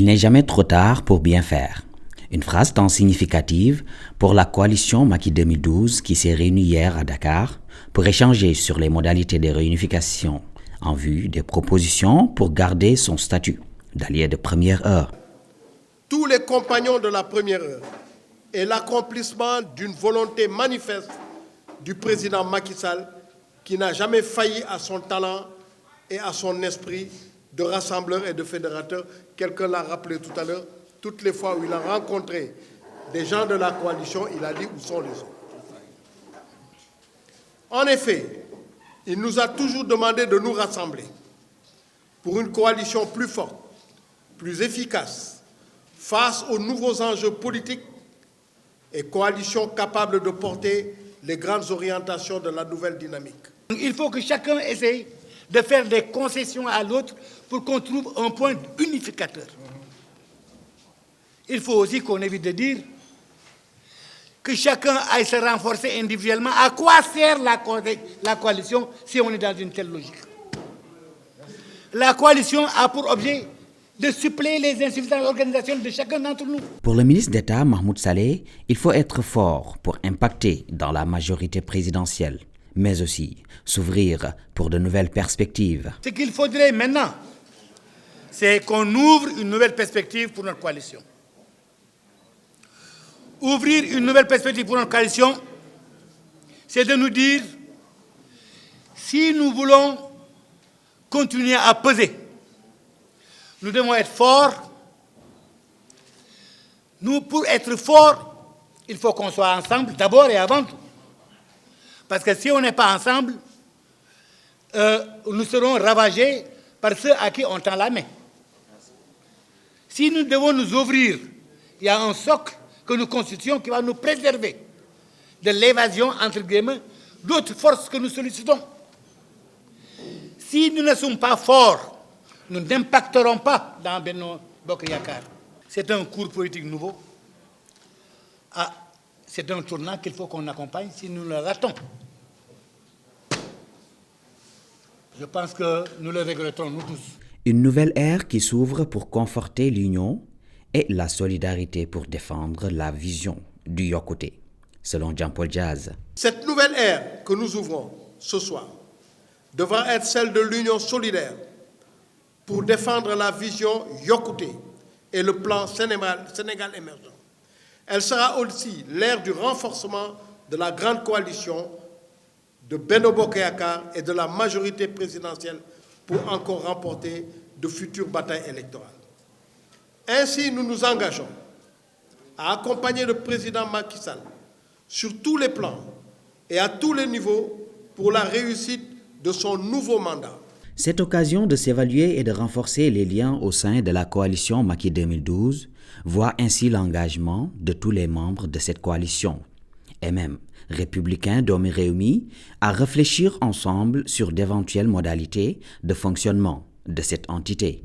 Il n'est jamais trop tard pour bien faire. Une phrase tant significative pour la coalition Macky 2012 qui s'est réunie hier à Dakar pour échanger sur les modalités de réunification en vue des propositions pour garder son statut d'allié de première heure. Tous les compagnons de la première heure et l'accomplissement d'une volonté manifeste du président Macky Sall qui n'a jamais failli à son talent et à son esprit de rassembleur et de fédérateur. Quelqu'un l'a rappelé tout à l'heure, toutes les fois où il a rencontré des gens de la coalition, il a dit où sont les autres. En effet, il nous a toujours demandé de nous rassembler pour une coalition plus forte, plus efficace, face aux nouveaux enjeux politiques et coalition capable de porter les grandes orientations de la nouvelle dynamique. Il faut que chacun essaye de faire des concessions à l'autre pour qu'on trouve un point unificateur. Il faut aussi qu'on évite de dire que chacun aille se renforcer individuellement. À quoi sert la coalition si on est dans une telle logique? La coalition a pour objet de suppléer les insuffisances d'organisation de chacun d'entre nous. Pour le ministre d'État Mahmoud Saleh, il faut être fort pour impacter dans la majorité présidentielle, mais aussi s'ouvrir pour de nouvelles perspectives. Ce qu'il faudrait maintenant, c'est qu'on ouvre une nouvelle perspective pour notre coalition. Ouvrir une nouvelle perspective pour notre coalition, c'est de nous dire, si nous voulons continuer à peser, nous devons être forts. Nous, pour être forts, il faut qu'on soit ensemble d'abord et avant tout. Parce que si on n'est pas ensemble, nous serons ravagés par ceux à qui on tend la main. Si nous devons nous ouvrir, il y a un socle que nous constituons qui va nous préserver de l'évasion, entre guillemets, d'autres forces que nous sollicitons. Si nous ne sommes pas forts, nous n'impacterons pas dans Benno Bokk Yakaar. C'est un cours politique nouveau. C'est un tournant qu'il faut qu'on accompagne si nous le ratons. Je pense que nous le regrettons, nous tous. Une nouvelle ère qui s'ouvre pour conforter l'union et la solidarité pour défendre la vision du Yokkute, selon Jean-Paul Diaz. Cette nouvelle ère que nous ouvrons ce soir devra être celle de l'union solidaire pour défendre la vision Yokkute et le plan Sénégal émergent. Elle sera aussi l'ère du renforcement de la grande coalition de Benno Bokk Yakaar et de la majorité présidentielle pour encore remporter de futures batailles électorales. Ainsi, nous nous engageons à accompagner le président Macky Sall sur tous les plans et à tous les niveaux pour la réussite de son nouveau mandat. Cette occasion de s'évaluer et de renforcer les liens au sein de la coalition Macky 2012 voit ainsi l'engagement de tous les membres de cette coalition, et même républicains Doomi Réwmi, à réfléchir ensemble sur d'éventuelles modalités de fonctionnement de cette entité.